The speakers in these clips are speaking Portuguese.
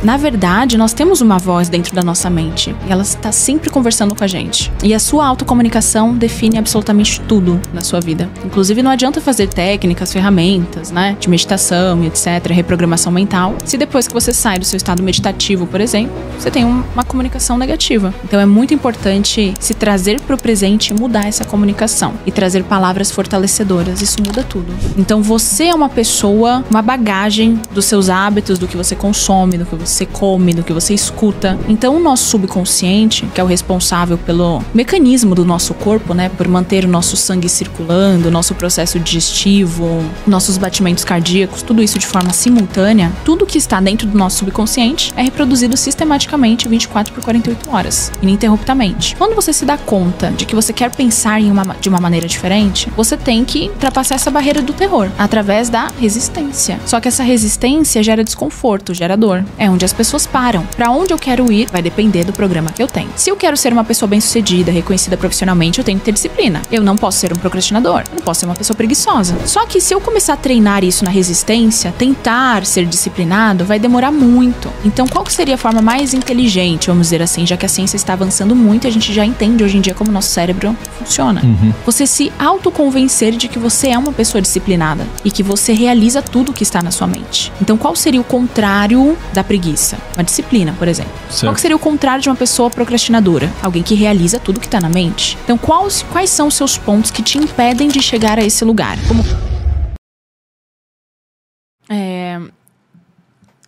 Na verdade, nós temos uma voz dentro da nossa mente e ela está sempre conversando com a gente. E a sua autocomunicação define absolutamente tudo na sua vida. Inclusive, não adianta fazer técnicas, ferramentas, né, de meditação e etc, reprogramação mental, se depois que você sai do seu estado meditativo, por exemplo, você tem uma comunicação negativa. Então é muito importante se trazer para o presente e mudar essa comunicação e trazer palavras fortalecedoras. Isso muda tudo. Então você é uma pessoa, uma bagagem dos seus hábitos, do que você consome, do que você come, do que você escuta. Então o nosso subconsciente, que é o responsável pelo mecanismo do nosso corpo, né, por manter o nosso sangue circulando, o nosso processo digestivo, nossos batimentos cardíacos, tudo isso de forma simultânea, tudo que está dentro do nosso subconsciente é reproduzido sistematicamente 24 por 48 horas, ininterruptamente. Quando você se dá conta de que você quer pensar de uma maneira diferente, você tem que ultrapassar essa barreira do terror através da resistência. Só que essa resistência gera desconforto, gera dor. É onde as pessoas param. Pra onde eu quero ir vai depender do programa que eu tenho. Se eu quero ser uma pessoa bem-sucedida, reconhecida profissionalmente, eu tenho que ter disciplina. Eu não posso ser um procrastinador. Eu não posso ser uma pessoa preguiçosa. Só que se eu começar a treinar isso na resistência, tentar ser disciplinado, vai demorar muito. Então, qual que seria a forma mais inteligente, vamos dizer assim, já que a ciência está avançando muito e a gente já entende hoje em dia como o nosso cérebro funciona? Você se autoconvencer de que você é uma pessoa disciplinada e que você realiza tudo que está na sua mente. Então, qual seria o contrário da preguiça? Uma disciplina, por exemplo. Certo. Qual que seria o contrário de uma pessoa procrastinadora? Alguém que realiza tudo que está na mente. Então, quais são os seus pontos que te impedem de chegar a esse lugar?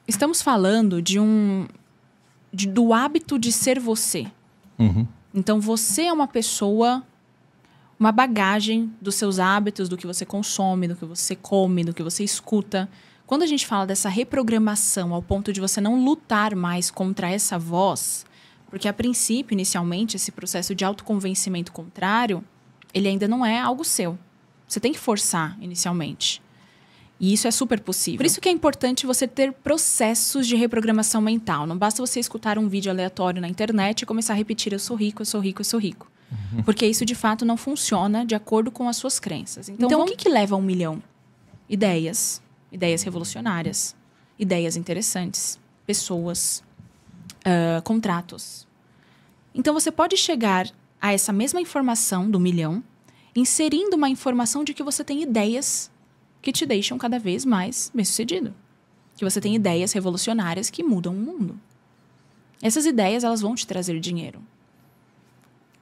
Estamos falando do hábito de ser você. Então, você é uma pessoa, uma bagagem dos seus hábitos, do que você consome, do que você come, do que você escuta. Quando a gente fala dessa reprogramação ao ponto de você não lutar mais contra essa voz, porque a princípio, inicialmente, esse processo de autoconvencimento contrário, ele ainda não é algo seu. Você tem que forçar inicialmente. E isso é super possível. Por isso que é importante você ter processos de reprogramação mental. Não basta você escutar um vídeo aleatório na internet e começar a repetir eu sou rico, eu sou rico, eu sou rico. Porque isso, de fato, não funciona de acordo com as suas crenças. Então o que leva a 1 milhão? Ideias. Ideias revolucionárias. Ideias interessantes. Pessoas. Contratos. Então você pode chegar a essa mesma informação do 1 milhão inserindo uma informação de que você tem ideias que te deixam cada vez mais bem-sucedido. Que você tem ideias revolucionárias que mudam o mundo. Essas ideias, elas vão te trazer dinheiro.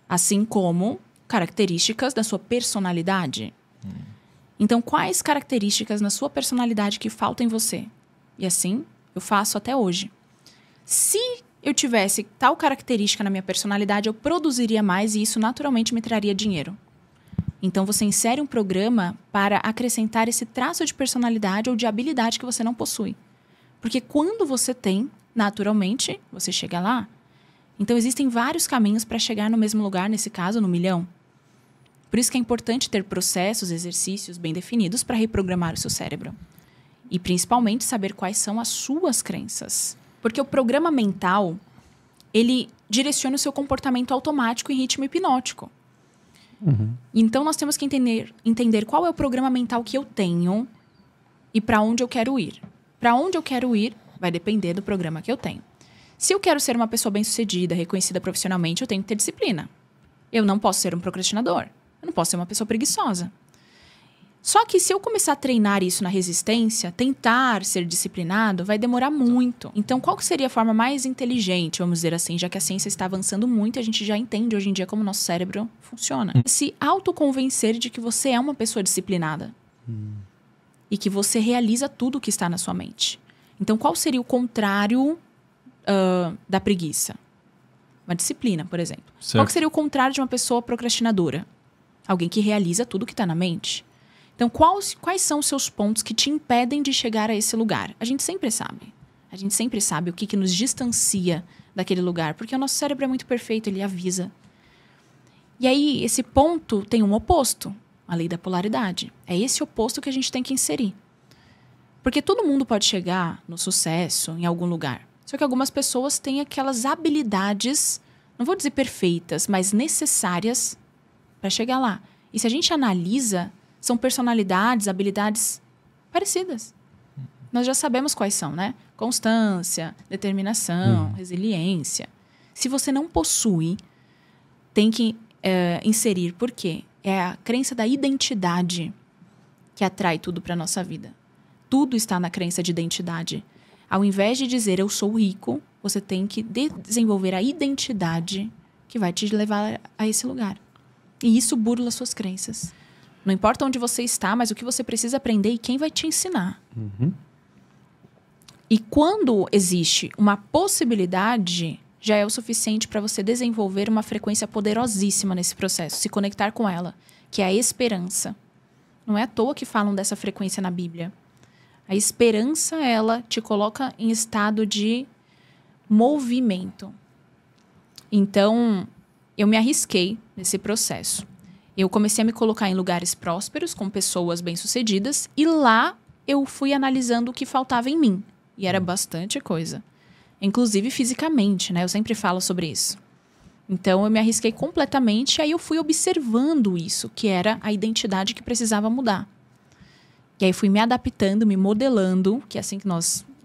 Assim como características da sua personalidade. Então, quais características na sua personalidade que faltam em você? E assim, eu faço até hoje. Se eu tivesse tal característica na minha personalidade, eu produziria mais e isso naturalmente me traria dinheiro. Então, você insere um programa para acrescentar esse traço de personalidade ou de habilidade que você não possui. Porque quando você tem, naturalmente, você chega lá. Então, existem vários caminhos para chegar no mesmo lugar, nesse caso, no 1 milhão. Por isso que é importante ter processos, exercícios bem definidos para reprogramar o seu cérebro. E, principalmente, saber quais são as suas crenças. Porque o programa mental, ele direciona o seu comportamento automático em ritmo hipnótico. Então, nós temos que entender qual é o programa mental que eu tenho e para onde eu quero ir. Para onde eu quero ir vai depender do programa que eu tenho. Se eu quero ser uma pessoa bem-sucedida, reconhecida profissionalmente, eu tenho que ter disciplina. Eu não posso ser um procrastinador. Eu não posso ser uma pessoa preguiçosa. Só que se eu começar a treinar isso na resistência, tentar ser disciplinado, vai demorar muito. Então, qual que seria a forma mais inteligente, vamos dizer assim, já que a ciência está avançando muito e a gente já entende hoje em dia como o nosso cérebro funciona? Se autoconvencer de que você é uma pessoa disciplinada. E que você realiza tudo o que está na sua mente. Então, qual seria o contrário da preguiça? Uma disciplina, por exemplo. Certo. Qual que seria o contrário de uma pessoa procrastinadora? Alguém que realiza tudo o que está na mente. Então, quais são os seus pontos que te impedem de chegar a esse lugar? A gente sempre sabe. A gente sempre sabe o que nos distancia daquele lugar. Porque o nosso cérebro é muito perfeito, ele avisa. E aí, esse ponto tem um oposto. A lei da polaridade. É esse oposto que a gente tem que inserir. Porque todo mundo pode chegar no sucesso, em algum lugar. Só que algumas pessoas têm aquelas habilidades, não vou dizer perfeitas, mas necessárias para chegar lá. E se a gente analisa, são personalidades, habilidades parecidas. nós já sabemos quais são, né? Constância, determinação, resiliência. Se você não possui, tem que inserir. Por quê? É a crença da identidade que atrai tudo para nossa vida. Tudo está na crença de identidade. Ao invés de dizer eu sou rico, você tem que desenvolver a identidade que vai te levar a esse lugar. E isso burla suas crenças. Não importa onde você está, mas o que você precisa aprender e quem vai te ensinar. E quando existe uma possibilidade, já é o suficiente para você desenvolver uma frequência poderosíssima nesse processo, se conectar com ela, que é a esperança. Não é à toa que falam dessa frequência na Bíblia. A esperança, ela te coloca em estado de movimento. Então, eu me arrisquei nesse processo. Eu comecei a me colocar em lugares prósperos, com pessoas bem-sucedidas, e lá eu fui analisando o que faltava em mim. E era bastante coisa. Inclusive fisicamente, né? Eu sempre falo sobre isso. Então, eu me arrisquei completamente, e aí eu fui observando isso, que era a identidade que precisava mudar. E aí fui me adaptando, me modelando, que é assim que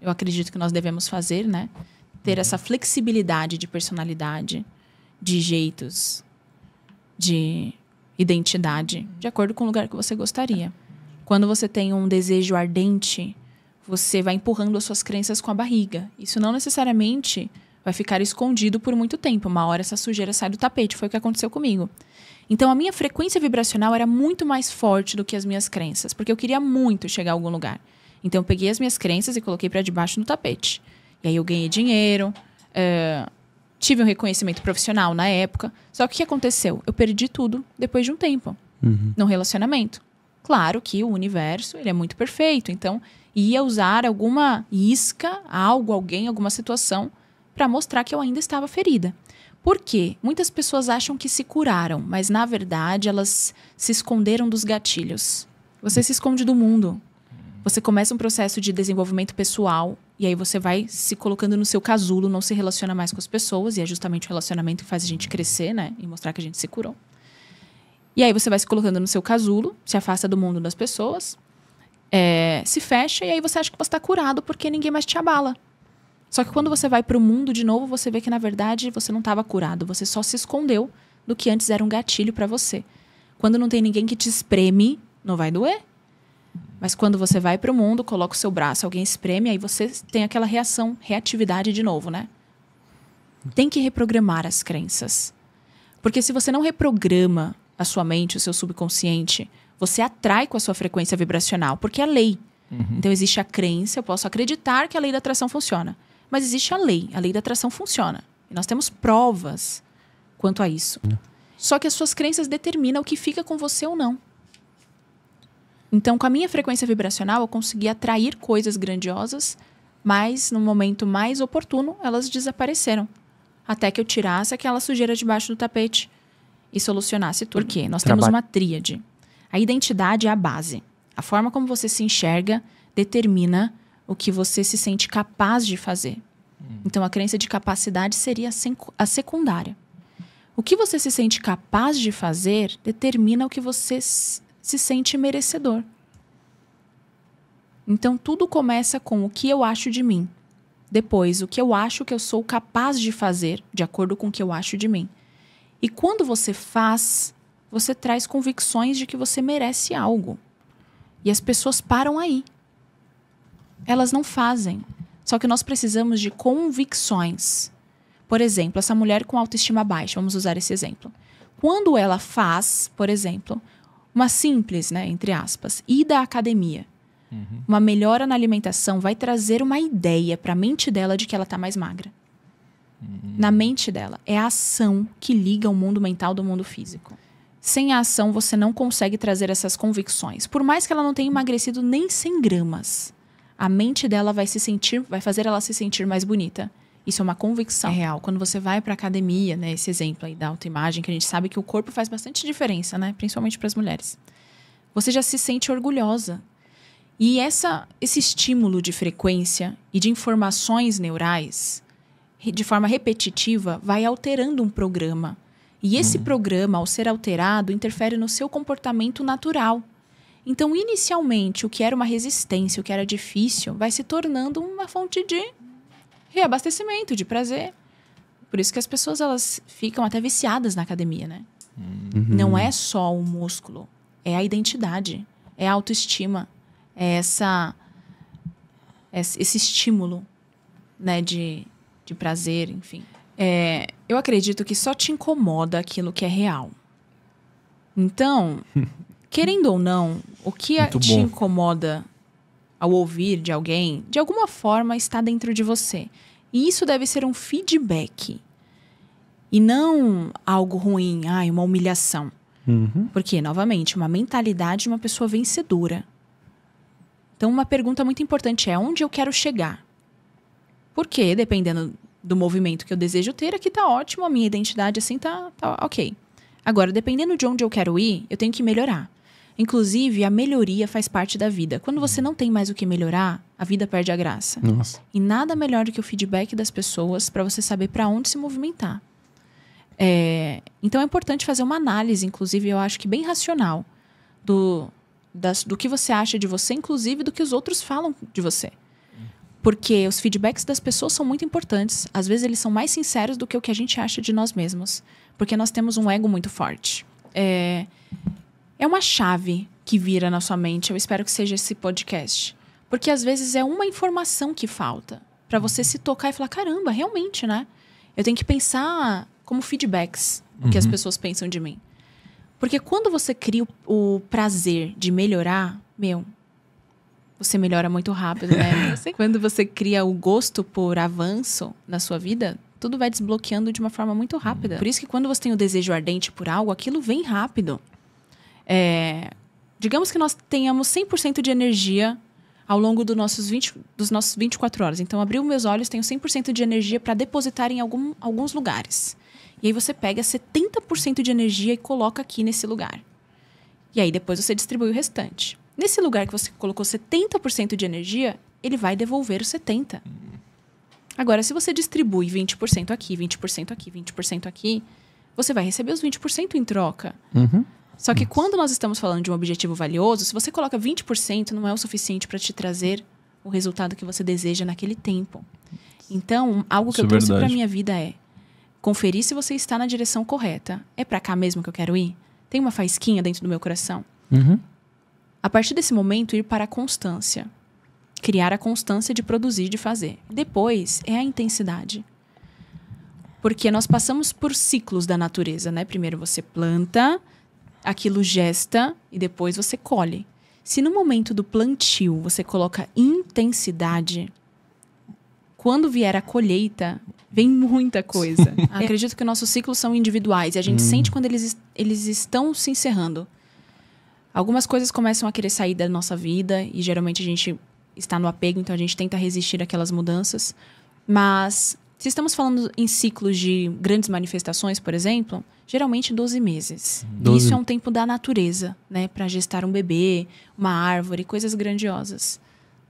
eu acredito que nós devemos fazer, né? Ter essa flexibilidade de personalidade, de jeitos, de identidade, de acordo com o lugar que você gostaria. Quando você tem um desejo ardente, você vai empurrando as suas crenças com a barriga. Isso não necessariamente vai ficar escondido por muito tempo. Uma hora essa sujeira sai do tapete. Foi o que aconteceu comigo. Então, a minha frequência vibracional era muito mais forte do que as minhas crenças, porque eu queria muito chegar a algum lugar. Então, eu peguei as minhas crenças e coloquei para debaixo do tapete. E aí, eu ganhei dinheiro, tive um reconhecimento profissional na época. Só que o que aconteceu? Eu perdi tudo depois de um tempo, num relacionamento. Claro que o universo, ele é muito perfeito. Então, ia usar alguma isca, algo, alguém, alguma situação, para mostrar que eu ainda estava ferida. Por quê? Muitas pessoas acham que se curaram, mas na verdade elas se esconderam dos gatilhos. Você se esconde do mundo. Você começa um processo de desenvolvimento pessoal e aí você vai se colocando no seu casulo, não se relaciona mais com as pessoas, e é justamente o relacionamento que faz a gente crescer, né? E mostrar que a gente se curou. E aí você vai se colocando no seu casulo, se afasta do mundo das pessoas, se fecha, e aí você acha que você está curado porque ninguém mais te abala. Só que quando você vai para o mundo de novo, você vê que, na verdade, você não estava curado. Você só se escondeu do que antes era um gatilho para você. Quando não tem ninguém que te espreme, não vai doer. Mas quando você vai para o mundo, coloca o seu braço, alguém espreme, aí você tem aquela reatividade de novo, né? Tem que reprogramar as crenças. Porque se você não reprograma a sua mente, o seu subconsciente, você atrai com a sua frequência vibracional, porque é lei. Então, existe a crença, eu posso acreditar que a lei da atração funciona. Mas existe a lei da atração funciona. E nós temos provas quanto a isso. Só que as suas crenças determinam o que fica com você ou não. Então, com a minha frequência vibracional, eu consegui atrair coisas grandiosas, mas no momento mais oportuno, elas desapareceram. Até que eu tirasse aquela sujeira debaixo do tapete e solucionasse tudo. Por quê? Nós temos uma tríade. A identidade é a base. A forma como você se enxerga determina o que você se sente capaz de fazer. Então, a crença de capacidade seria a secundária. O que você se sente capaz de fazer determina o que você se sente merecedor. Então, tudo começa com o que eu acho de mim. Depois, o que eu acho que eu sou capaz de fazer, de acordo com o que eu acho de mim. E quando você faz, você traz convicções de que você merece algo. E as pessoas param aí. Elas não fazem. Só que nós precisamos de convicções. Por exemplo, essa mulher com autoestima baixa, vamos usar esse exemplo. Quando ela faz, por exemplo, uma simples, né, entre aspas, ida à academia, uma melhora na alimentação vai trazer uma ideia para a mente dela de que ela está mais magra. Na mente dela. É a ação que liga o mundo mental do mundo físico. Sem a ação, você não consegue trazer essas convicções. Por mais que ela não tenha emagrecido nem 100 gramas, a mente dela vai fazer ela se sentir mais bonita. Isso é uma convicção real. Quando você vai para academia, né, esse exemplo aí da autoimagem, que a gente sabe que o corpo faz bastante diferença, né, principalmente para as mulheres. Você já se sente orgulhosa. E esse estímulo de frequência e de informações neurais, de forma repetitiva, vai alterando um programa. E esse programa, ao ser alterado, interfere no seu comportamento natural. Então, inicialmente, o que era uma resistência, o que era difícil, vai se tornando uma fonte de reabastecimento, de prazer. Por isso que as pessoas, elas ficam até viciadas na academia, né? Não é só o músculo, é a identidade, é a autoestima, é esse estímulo, né, de prazer, enfim. Eu acredito que só te incomoda aquilo que é real. Então, querendo ou não, o que te incomoda ao ouvir de alguém, de alguma forma está dentro de você. E isso deve ser um feedback. E não algo ruim, uma humilhação. Porque, novamente, uma mentalidade de uma pessoa vencedora. Então, uma pergunta muito importante é: onde eu quero chegar? Porque, dependendo do movimento que eu desejo ter, aqui tá ótimo, a minha identidade assim tá ok. Agora, dependendo de onde eu quero ir, eu tenho que melhorar. Inclusive, a melhoria faz parte da vida. Quando você não tem mais o que melhorar, a vida perde a graça. Nossa. E nada melhor do que o feedback das pessoas para você saber para onde se movimentar. Então, é importante fazer uma análise, inclusive, eu acho que bem racional, do que você acha de você, inclusive do que os outros falam de você. Porque os feedbacks das pessoas são muito importantes. Às vezes, eles são mais sinceros do que o que a gente acha de nós mesmos. Porque nós temos um ego muito forte. É uma chave que vira na sua mente. Eu espero que seja esse podcast. Porque, às vezes, é uma informação que falta para você se tocar e falar: caramba, realmente, né? Eu tenho que pensar como feedbacks o que as pessoas pensam de mim. Porque quando você cria o prazer de melhorar, você melhora muito rápido, né? Quando você cria o gosto por avanço na sua vida, tudo vai desbloqueando de uma forma muito rápida. Por isso que quando você tem o desejo ardente por algo, aquilo vem rápido. Digamos que nós tenhamos 100% de energia ao longo dos nossos 24 horas. Então, abriu meus olhos, tenho 100% de energia para depositar em alguns lugares. E aí você pega 70% de energia e coloca aqui nesse lugar. E aí depois você distribui o restante. Nesse lugar que você colocou 70% de energia, ele vai devolver os 70%. Agora, se você distribui 20% aqui, 20% aqui, 20% aqui, você vai receber os 20% em troca. Só que quando nós estamos falando de um objetivo valioso, se você coloca 20%, não é o suficiente para te trazer o resultado que você deseja naquele tempo. Então, algo que eu trouxe para minha vida é conferir se você está na direção correta. É para cá mesmo que eu quero ir? Tem uma faísquinha dentro do meu coração? A partir desse momento, ir para a constância. Criar a constância de produzir, de fazer. Depois, é a intensidade. Porque nós passamos por ciclos da natureza, né? Primeiro você planta, aquilo gesta e depois você colhe. Se no momento do plantio você coloca intensidade, quando vier a colheita, vem muita coisa. Acredito que nossos ciclos são individuais e a gente sente quando eles estão se encerrando. Algumas coisas começam a querer sair da nossa vida e geralmente a gente está no apego, então a gente tenta resistir àquelas mudanças. Mas se estamos falando em ciclos de grandes manifestações, por exemplo, geralmente 12 meses. 12. E isso é um tempo da natureza, né? Para gestar um bebê, uma árvore, coisas grandiosas.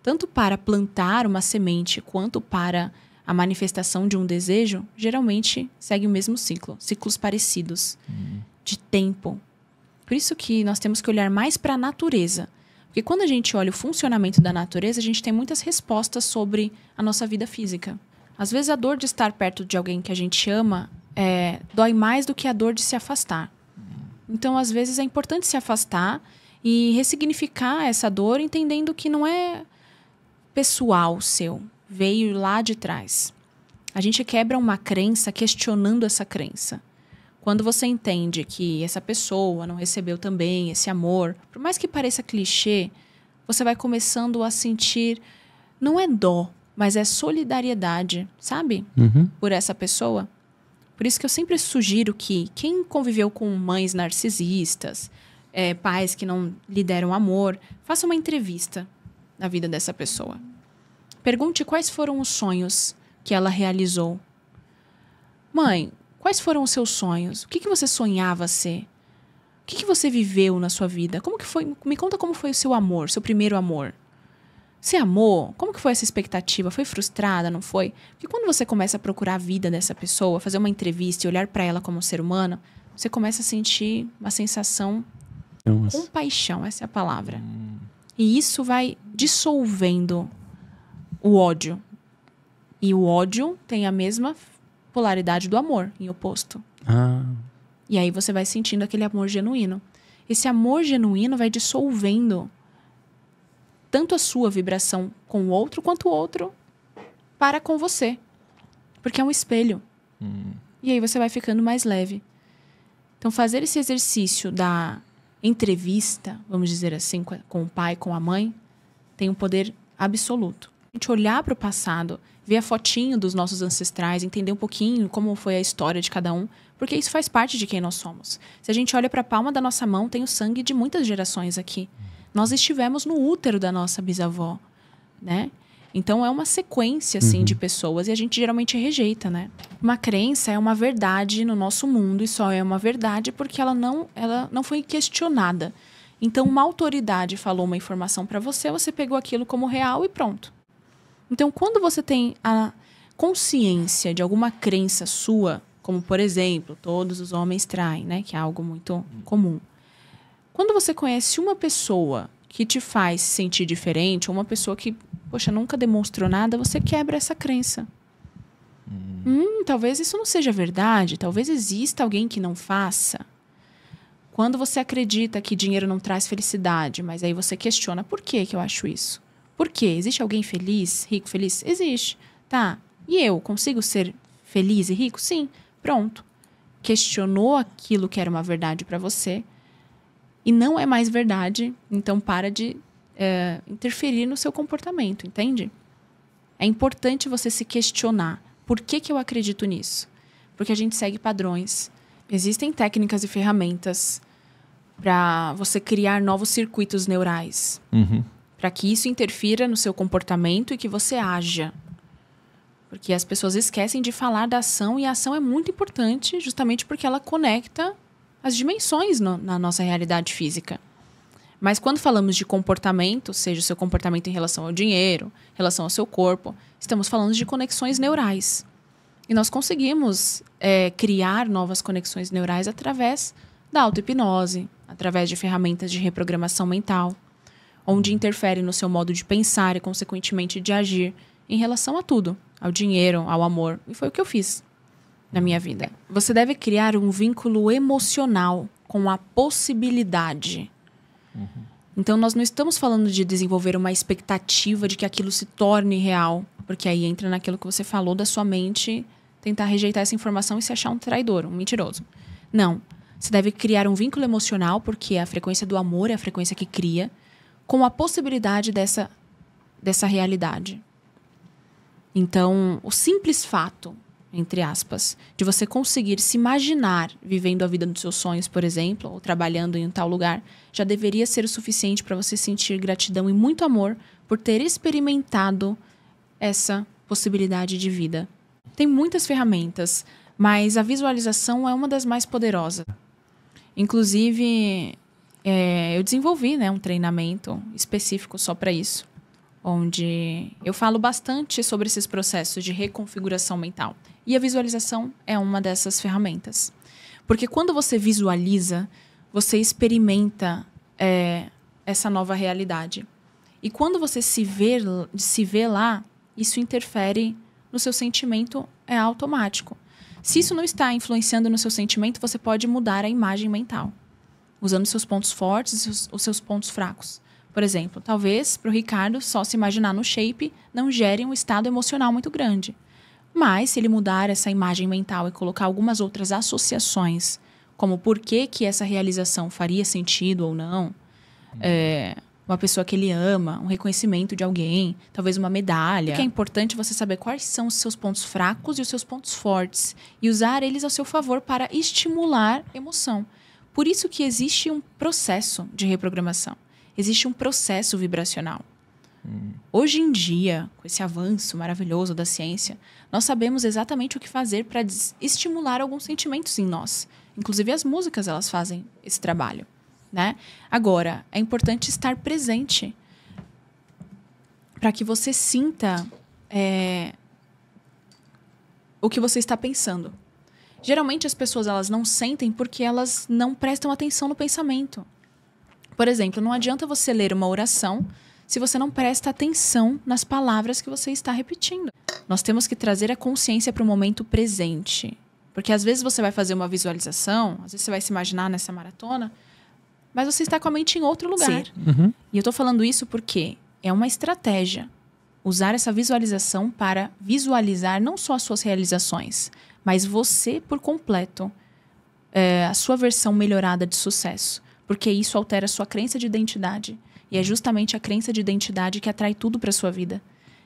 Tanto para plantar uma semente, quanto para a manifestação de um desejo, geralmente segue o mesmo ciclo. Ciclos parecidos, de tempo. Por isso que nós temos que olhar mais para a natureza. Porque quando a gente olha o funcionamento da natureza, a gente tem muitas respostas sobre a nossa vida física. Às vezes a dor de estar perto de alguém que a gente ama dói mais do que a dor de se afastar. Então, às vezes, é importante se afastar e ressignificar essa dor, entendendo que não é pessoal seu, veio lá de trás. A gente quebra uma crença questionando essa crença. Quando você entende que essa pessoa não recebeu também esse amor, por mais que pareça clichê, você vai começando a sentir, não é dó, mas é solidariedade, sabe? Por essa pessoa. Por isso que eu sempre sugiro que quem conviveu com mães narcisistas, pais que não lhe deram amor, faça uma entrevista na vida dessa pessoa. Pergunte quais foram os sonhos que ela realizou. Mãe, quais foram os seus sonhos? O que você sonhava ser? O que você viveu na sua vida? Como que foi? Me conta como foi o seu amor, seu primeiro amor. Você amou? Como que foi essa expectativa? Foi frustrada, não foi? Porque quando você começa a procurar a vida dessa pessoa, fazer uma entrevista e olhar para ela como um ser humano, você começa a sentir uma sensação Compaixão, essa é a palavra. E isso vai dissolvendo o ódio. E o ódio tem a mesma polaridade do amor, em oposto. E aí você vai sentindo aquele amor genuíno. Esse amor genuíno vai dissolvendo tanto a sua vibração com o outro, quanto o outro para com você. Porque é um espelho. E aí você vai ficando mais leve. Então, fazer esse exercício da entrevista, vamos dizer assim, com o pai, com a mãe, tem um poder absoluto. A gente olhar para o passado, ver a fotinho dos nossos ancestrais, entender um pouquinho como foi a história de cada um, porque isso faz parte de quem nós somos. Se a gente olha para a palma da nossa mão, tem o sangue de muitas gerações aqui. Nós estivemos no útero da nossa bisavó, né? Então, é uma sequência, assim, de pessoas e a gente geralmente rejeita, né? Uma crença é uma verdade no nosso mundo e só é uma verdade porque ela não foi questionada. Então, uma autoridade falou uma informação para você, você pegou aquilo como real e pronto. Então, quando você tem a consciência de alguma crença sua, como, por exemplo, todos os homens traem, né? Que é algo muito comum. Quando você conhece uma pessoa que te faz se sentir diferente, ou uma pessoa que, poxa, nunca demonstrou nada, você quebra essa crença. Talvez isso não seja verdade, talvez exista alguém que não faça. Quando você acredita que dinheiro não traz felicidade, mas aí você questiona, por que eu acho isso? Por quê? Existe alguém feliz, rico, feliz? Existe. Tá, e eu consigo ser feliz e rico? Sim, pronto. Questionou aquilo que era uma verdade para você e não é mais verdade, então para de interferir no seu comportamento, entende? É importante você se questionar. Por que eu acredito nisso? Porque a gente segue padrões. Existem técnicas e ferramentas para você criar novos circuitos neurais. Para que isso interfira no seu comportamento e que você haja. Porque as pessoas esquecem de falar da ação e a ação é muito importante justamente porque ela conecta as dimensões na nossa realidade física. Mas quando falamos de comportamento, seja o seu comportamento em relação ao dinheiro, em relação ao seu corpo, estamos falando de conexões neurais. E nós conseguimos criar novas conexões neurais através da auto-hipnose, através de ferramentas de reprogramação mental, onde interfere no seu modo de pensar e, consequentemente, de agir em relação a tudo, ao dinheiro, ao amor. E foi o que eu fiz na minha vida. Você deve criar um vínculo emocional com a possibilidade. Então, nós não estamos falando de desenvolver uma expectativa de que aquilo se torne real, porque aí entra naquilo que você falou da sua mente tentar rejeitar essa informação e se achar um traidor, um mentiroso. Não. Você deve criar um vínculo emocional, porque a frequência do amor é a frequência que cria, com a possibilidade dessa realidade. Então, o simples fato, entre aspas, de você conseguir se imaginar vivendo a vida dos seus sonhos, por exemplo, ou trabalhando em um tal lugar, já deveria ser o suficiente para você sentir gratidão e muito amor por ter experimentado essa possibilidade de vida. Tem muitas ferramentas, mas a visualização é uma das mais poderosas. Inclusive, eu desenvolvi, um treinamento específico só para isso, onde eu falo bastante sobre esses processos de reconfiguração mental. E a visualização é uma dessas ferramentas. Porque quando você visualiza, você experimenta essa nova realidade. E quando você se vê lá, isso interfere no seu sentimento, é automático. Se isso não está influenciando no seu sentimento, você pode mudar a imagem mental, usando seus pontos fortes e os seus pontos fracos. Por exemplo, talvez para o Ricardo só se imaginar no shape não gere um estado emocional muito grande. Mas se ele mudar essa imagem mental e colocar algumas outras associações, como por que essa realização faria sentido ou não, uma pessoa que ele ama, um reconhecimento de alguém, talvez uma medalha. É importante você saber quais são os seus pontos fracos e os seus pontos fortes e usar eles ao seu favor para estimular emoção. Por isso que existe um processo de reprogramação. Existe um processo vibracional. Hoje em dia, com esse avanço maravilhoso da ciência, nós sabemos exatamente o que fazer para estimular alguns sentimentos em nós. Inclusive as músicas, elas fazem esse trabalho, né? Agora, é importante estar presente para que você sinta o que você está pensando. Geralmente as pessoas elas não sentem porque elas não prestam atenção no pensamento. Por exemplo, não adianta você ler uma oração se você não presta atenção nas palavras que você está repetindo. Nós temos que trazer a consciência para o momento presente. Porque às vezes você vai fazer uma visualização, às vezes você vai se imaginar nessa maratona, mas você está com a mente em outro lugar. Uhum. E eu tô falando isso porque é uma estratégia. Usar essa visualização para visualizar não só as suas realizações, mas você por completo. A sua versão melhorada de sucesso. Porque isso altera a sua crença de identidade. E é justamente a crença de identidade que atrai tudo para sua vida.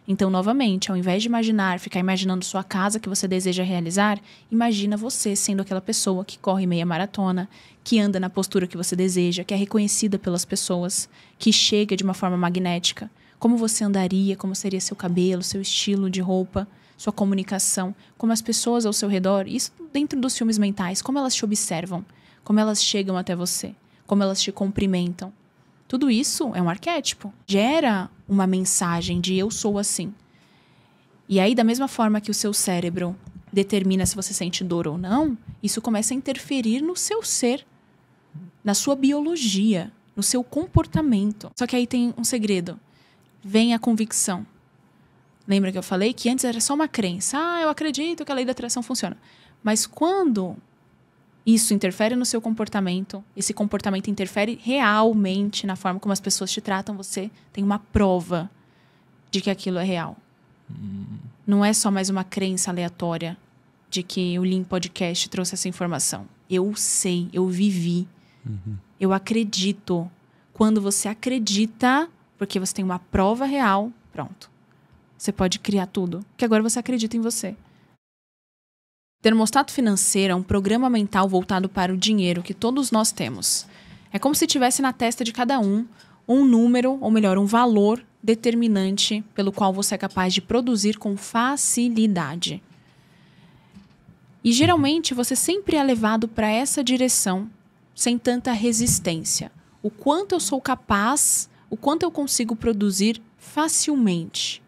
Então, novamente, ao invés de ficar imaginando sua casa que você deseja realizar, imagina você sendo aquela pessoa que corre meia maratona, que anda na postura que você deseja, que é reconhecida pelas pessoas, que chega de uma forma magnética. Como você andaria, como seria seu cabelo, seu estilo de roupa, sua comunicação, como as pessoas ao seu redor, isso dentro dos filmes mentais, como elas te observam, como elas chegam até você, como elas te cumprimentam. Tudo isso é um arquétipo. Gera uma mensagem de eu sou assim. E aí, da mesma forma que o seu cérebro determina se você sente dor ou não, isso começa a interferir no seu ser, na sua biologia, no seu comportamento. Só que aí tem um segredo. Vem a convicção. Lembra que eu falei que antes era só uma crença? Eu acredito que a lei da atração funciona. Mas quando isso interfere no seu comportamento, esse comportamento interfere realmente na forma como as pessoas te tratam, você tem uma prova de que aquilo é real. Não é só mais uma crença aleatória de que o Lean Podcast trouxe essa informação. Eu sei, eu vivi. Eu acredito. Quando você acredita, porque você tem uma prova real, pronto. Você pode criar tudo, que agora você acredita em você. Termostato financeiro é um programa mental voltado para o dinheiro que todos nós temos. É como se tivesse na testa de cada um número, ou melhor, um valor determinante pelo qual você é capaz de produzir com facilidade. E geralmente você sempre é levado para essa direção sem tanta resistência. O quanto eu sou capaz, o quanto eu consigo produzir facilmente.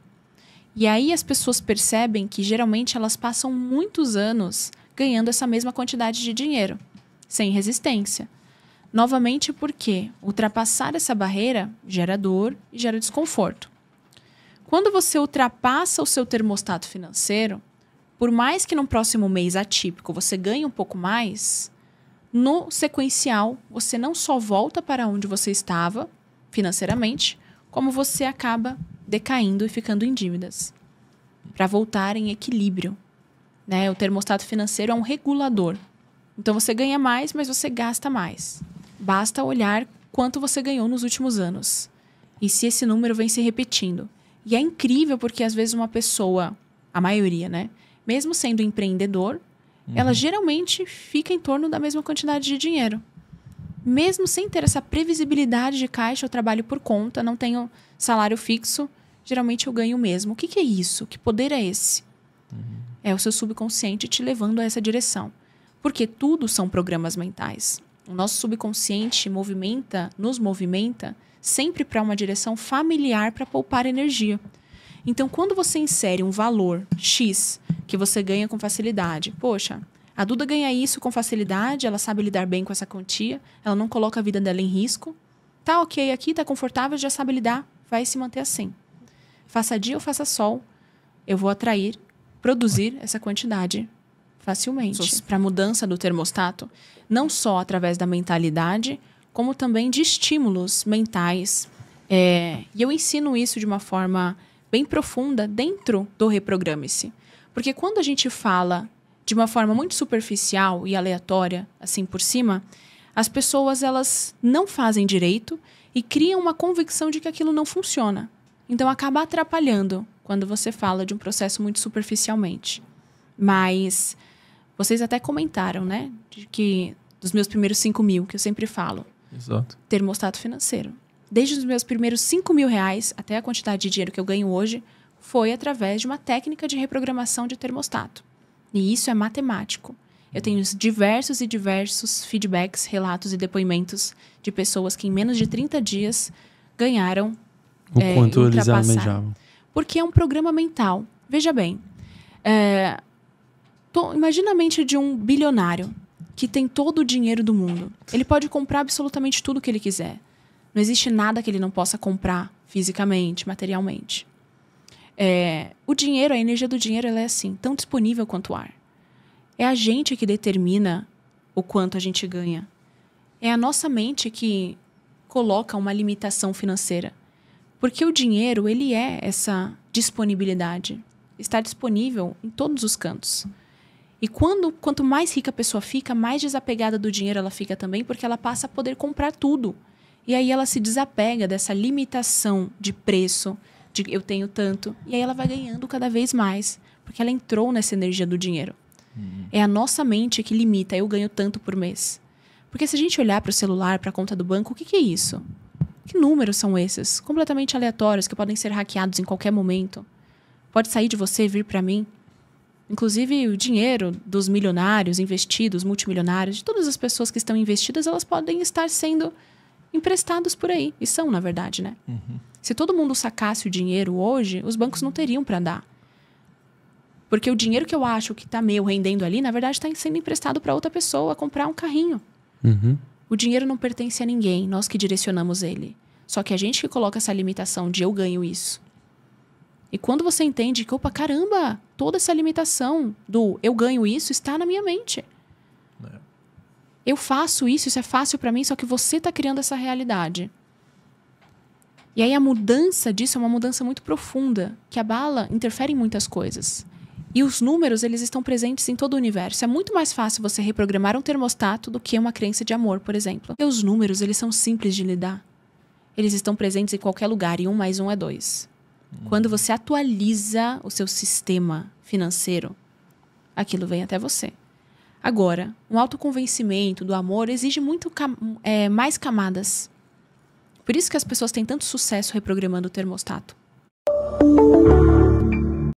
E aí as pessoas percebem que geralmente elas passam muitos anos ganhando essa mesma quantidade de dinheiro, sem resistência. Novamente porque ultrapassar essa barreira gera dor e gera desconforto. Quando você ultrapassa o seu termostato financeiro, por mais que no próximo mês atípico você ganhe um pouco mais, no sequencial você não só volta para onde você estava financeiramente, como você acaba decaindo e ficando em dívidas. Para voltar em equilíbrio. Né? O termostato financeiro é um regulador. Então você ganha mais, mas você gasta mais. Basta olhar quanto você ganhou nos últimos anos. E se esse número vem se repetindo. E é incrível porque às vezes uma pessoa, a maioria, né? Mesmo sendo empreendedor, ela geralmente fica em torno da mesma quantidade de dinheiro. Mesmo sem ter essa previsibilidade de caixa, eu trabalho por conta, não tenho salário fixo, geralmente eu ganho o mesmo. O que é isso? Que poder é esse? É o seu subconsciente te levando a essa direção. Porque tudo são programas mentais. O nosso subconsciente nos movimenta sempre para uma direção familiar para poupar energia. Então, quando você insere um valor X que você ganha com facilidade, poxa, a Duda ganha isso com facilidade, ela sabe lidar bem com essa quantia, ela não coloca a vida dela em risco. Tá ok aqui, tá confortável, já sabe lidar, vai se manter assim. Faça dia ou faça sol, eu vou produzir essa quantidade facilmente. Para a mudança do termostato, não só através da mentalidade, como também de estímulos mentais. E eu ensino isso de uma forma bem profunda dentro do Reprograme-se. Porque quando a gente fala de uma forma muito superficial e aleatória, assim por cima, as pessoas elas não fazem direito e criam uma convicção de que aquilo não funciona. Então acaba atrapalhando quando você fala de um processo muito superficialmente. Mas vocês até comentaram, né? Dos meus primeiros 5 mil, que eu sempre falo. Exato. Termostato financeiro. Desde os meus primeiros 5 mil reais até a quantidade de dinheiro que eu ganho hoje, foi através de uma técnica de reprogramação de termostato. E isso é matemático. Eu tenho diversos e diversos feedbacks, relatos e depoimentos de pessoas que em menos de 30 dias ganharam o quanto eles almejavam. Porque é um programa mental. Veja bem, imagina a mente de um bilionário que tem todo o dinheiro do mundo. Ele pode comprar absolutamente tudo que ele quiser. Não existe nada que ele não possa comprar fisicamente, materialmente. O dinheiro, a energia do dinheiro, ela é assim, tão disponível quanto o ar. É a gente que determina o quanto a gente ganha. É a nossa mente que coloca uma limitação financeira. Porque o dinheiro, ele é essa disponibilidade. Está disponível em todos os cantos. E quanto mais rica a pessoa fica, mais desapegada do dinheiro ela fica também, porque ela passa a poder comprar tudo. E aí ela se desapega dessa limitação de preço, de eu tenho tanto. E aí ela vai ganhando cada vez mais, porque ela entrou nessa energia do dinheiro. É a nossa mente que limita, eu ganho tanto por mês. Porque se a gente olhar para o celular, para a conta do banco, o que é isso? Que números são esses? Completamente aleatórios, que podem ser hackeados em qualquer momento. Pode sair de você e vir para mim. Inclusive, o dinheiro dos milionários, investidos, multimilionários, de todas as pessoas que estão investidas, elas podem estar sendo emprestados por aí. E são, na verdade, né? Se todo mundo sacasse o dinheiro hoje, os bancos não teriam para dar. Porque o dinheiro que eu acho que está meu rendendo ali, na verdade, está sendo emprestado para outra pessoa comprar um carrinho. O dinheiro não pertence a ninguém, nós que direcionamos ele. Só que a gente que coloca essa limitação de eu ganho isso. E quando você entende que, opa, caramba, toda essa limitação do eu ganho isso está na minha mente. Eu faço isso é fácil para mim, só que você está criando essa realidade. E aí a mudança disso é uma mudança muito profunda, que abala, interfere em muitas coisas. E os números, eles estão presentes em todo o universo. É muito mais fácil você reprogramar um termostato do que uma crença de amor, por exemplo. Porque os números, eles são simples de lidar. Eles estão presentes em qualquer lugar e 1 mais 1 é 2. Quando você atualiza o seu sistema financeiro, aquilo vem até você. Agora, um autoconvencimento do amor exige muito mais camadas. Por isso que as pessoas têm tanto sucesso reprogramando o termostato.